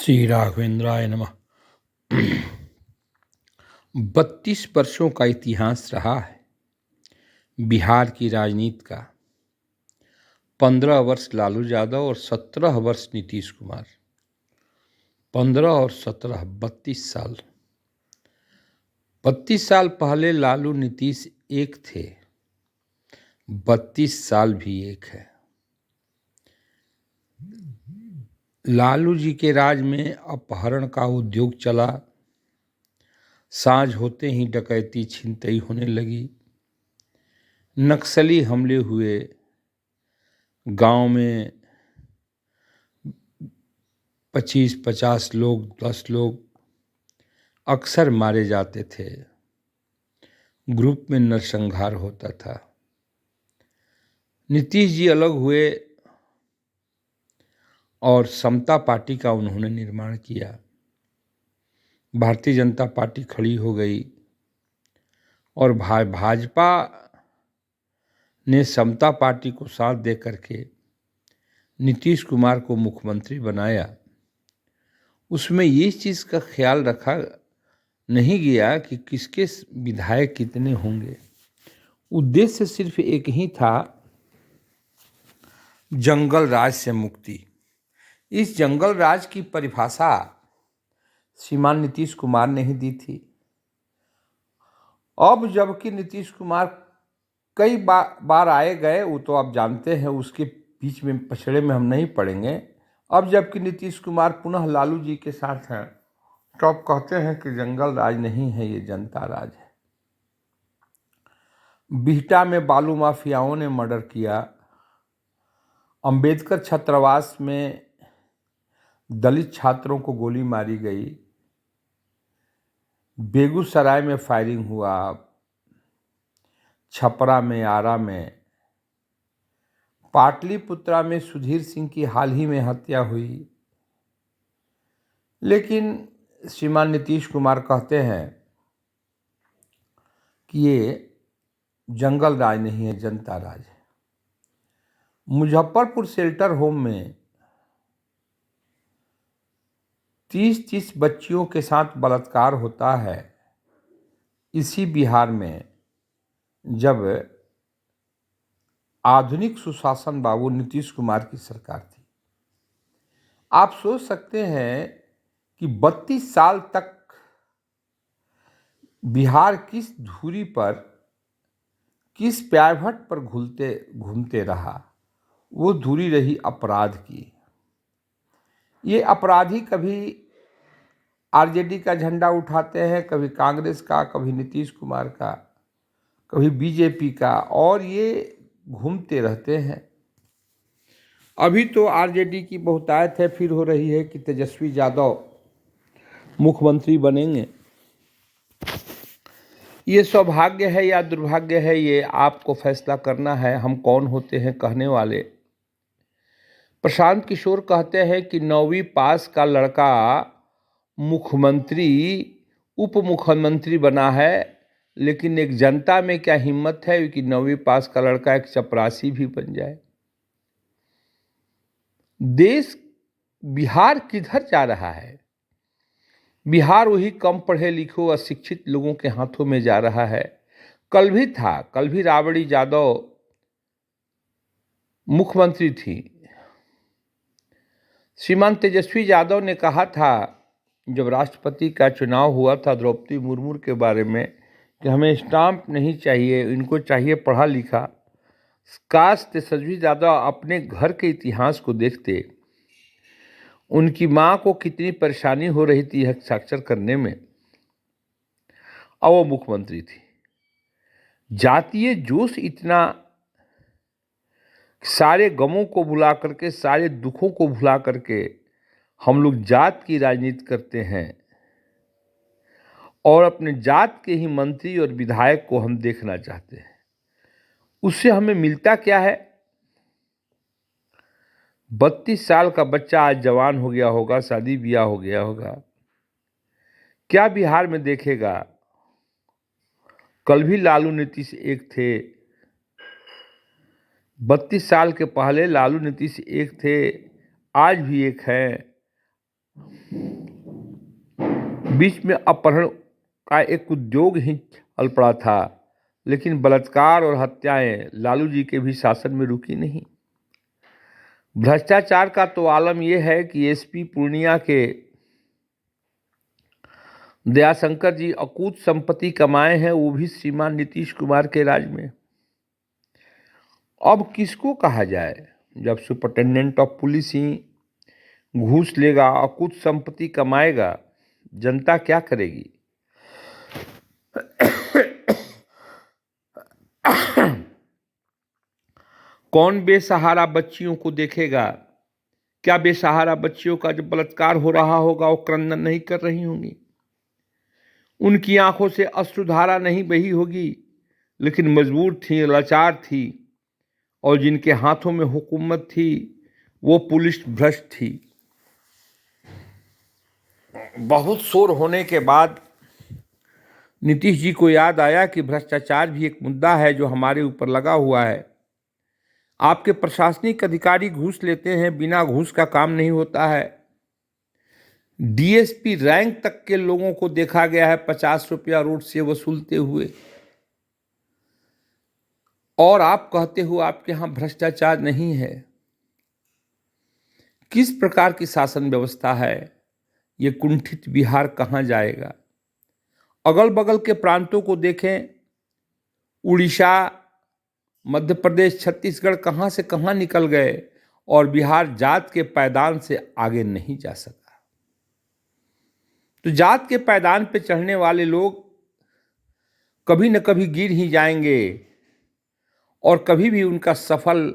श्री राघवेंद्राय नमः। 32 वर्षों का इतिहास रहा है बिहार की राजनीति का। 15 वर्ष लालू यादव और 17 वर्ष नीतीश कुमार। 15 और 17, 32 साल। 32 साल पहले लालू नीतीश एक थे, 32 साल भी एक है। लालू जी के राज में अपहरण का उद्योग चला, साँझ होते ही डकैती छिनतई होने लगी, नक्सली हमले हुए, गांव में 25-50 लोग, 10 लोग अक्सर मारे जाते थे। ग्रुप में नरसंहार होता था। नीतीश जी अलग हुए और समता पार्टी का उन्होंने निर्माण किया। भारतीय जनता पार्टी खड़ी हो गई और भाजपा ने समता पार्टी को साथ दे करके नीतीश कुमार को मुख्यमंत्री बनाया। उसमें ये चीज़ का ख्याल रखा नहीं गया कि किसके विधायक कितने होंगे। उद्देश्य सिर्फ एक ही था, जंगल राज से मुक्ति। इस जंगल राज की परिभाषा श्रीमान नीतीश कुमार ने ही दी थी। अब जबकि नीतीश कुमार कई बार आए गए, वो तो आप जानते हैं, उसके बीच में पछड़े में हम नहीं पड़ेंगे। अब जबकि नीतीश कुमार पुनः लालू जी के साथ हैं, तो आप कहते हैं कि जंगल राज नहीं है, ये जनता राज है। बिहटा में बालू माफियाओं ने मर्डर किया। अंबेडकर छात्रावास में दलित छात्रों को गोली मारी गई। बेगूसराय में फायरिंग हुआ, छपरा में, आरा में, पाटलिपुत्रा में सुधीर सिंह की हाल ही में हत्या हुई। लेकिन श्रीमान नीतीश कुमार कहते हैं कि ये जंगल राज नहीं है, जनता राज है। मुजफ्फरपुर शेल्टर होम में 30 बच्चियों के साथ बलात्कार होता है इसी बिहार में, जब आधुनिक सुशासन बाबू नीतीश कुमार की सरकार थी। आप सोच सकते हैं कि 32 साल तक बिहार किस धुरी पर, किस प्यायभट्ट पर घूमते रहा। वो धुरी रही अपराध की। ये अपराधी कभी आरजेडी का झंडा उठाते हैं, कभी कांग्रेस का, कभी नीतीश कुमार का, कभी बीजेपी का, और ये घूमते रहते हैं। अभी तो आरजेडी की बहुतायत है, फिर हो रही है कि तेजस्वी यादव मुख्यमंत्री बनेंगे। ये सौभाग्य है या दुर्भाग्य है, ये आपको फैसला करना है। हम कौन होते हैं कहने वाले। प्रशांत किशोर कहते हैं कि 9वीं पास का लड़का मुख्यमंत्री, उप मुख्यमंत्री बना है, लेकिन एक जनता में क्या हिम्मत है कि 9वीं पास का लड़का एक चपरासी भी बन जाए। देश, बिहार किधर जा रहा है? बिहार वही कम पढ़े लिखे अशिक्षित लोगों के हाथों में जा रहा है। कल भी राबड़ी यादव मुख्यमंत्री थी। श्रीमान तेजस्वी यादव ने कहा था जब राष्ट्रपति का चुनाव हुआ था द्रौपदी मुर्मू के बारे में कि हमें स्टाम्प नहीं चाहिए, इनको चाहिए पढ़ा लिखा। काश तेजस्वी यादव अपने घर के इतिहास को देखते। उनकी माँ को कितनी परेशानी हो रही थी हस्ताक्षर करने में, और वो मुख्यमंत्री थी। जातीय जोश इतना, सारे गमों को भुला करके, सारे दुखों को भुला करके हम लोग जात की राजनीति करते हैं, और अपने जात के ही मंत्री और विधायक को हम देखना चाहते हैं। उससे हमें मिलता क्या है? 32 साल का बच्चा आज जवान हो गया होगा, शादी ब्याह हो गया होगा, क्या बिहार में देखेगा? कल भी लालू नीतीश एक थे, 32 साल के पहले लालू नीतीश एक थे, आज भी एक है। बीच में अपहरण का एक उद्योग ही चल पड़ा था, लेकिन बलात्कार और हत्याएं लालू जी के भी शासन में रुकी नहीं। भ्रष्टाचार का तो आलम यह है कि एसपी पूर्णिया के दयाशंकर जी अकूत संपत्ति कमाए हैं, वो भी श्रीमान नीतीश कुमार के राज में। अब किसको कहा जाए, जब सुपरिटेंडेंट ऑफ पुलिस ही घूस लेगा, अकूत संपत्ति कमाएगा, जनता क्या करेगी? कौन बेसहारा बच्चियों को देखेगा? क्या बेसहारा बच्चियों का जब बलात्कार हो रहा होगा वो क्रंदन नहीं कर रही होंगी? उनकी आंखों से अश्रुधारा नहीं बही होगी, लेकिन मजबूर थी, लाचार थी, और जिनके हाथों में हुकूमत थी वो पुलिस भ्रष्ट थी। बहुत शोर होने के बाद नीतीश जी को याद आया कि भ्रष्टाचार भी एक मुद्दा है जो हमारे ऊपर लगा हुआ है। आपके प्रशासनिक अधिकारी घूस लेते हैं, बिना घूस का काम नहीं होता है। डीएसपी रैंक तक के लोगों को देखा गया है 50 रुपया रोड से वसूलते हुए, और आप कहते हो आपके यहां भ्रष्टाचार नहीं है। किस प्रकार की शासन व्यवस्था है? ये कुंठित बिहार कहां जाएगा? अगल बगल के प्रांतों को देखें, उड़ीसा, मध्य प्रदेश, छत्तीसगढ़ कहां से कहां निकल गए, और बिहार जात के पायदान से आगे नहीं जा सका। तो जात के पायदान पे चढ़ने वाले लोग कभी न कभी गिर ही जाएंगे, और कभी भी उनका सफल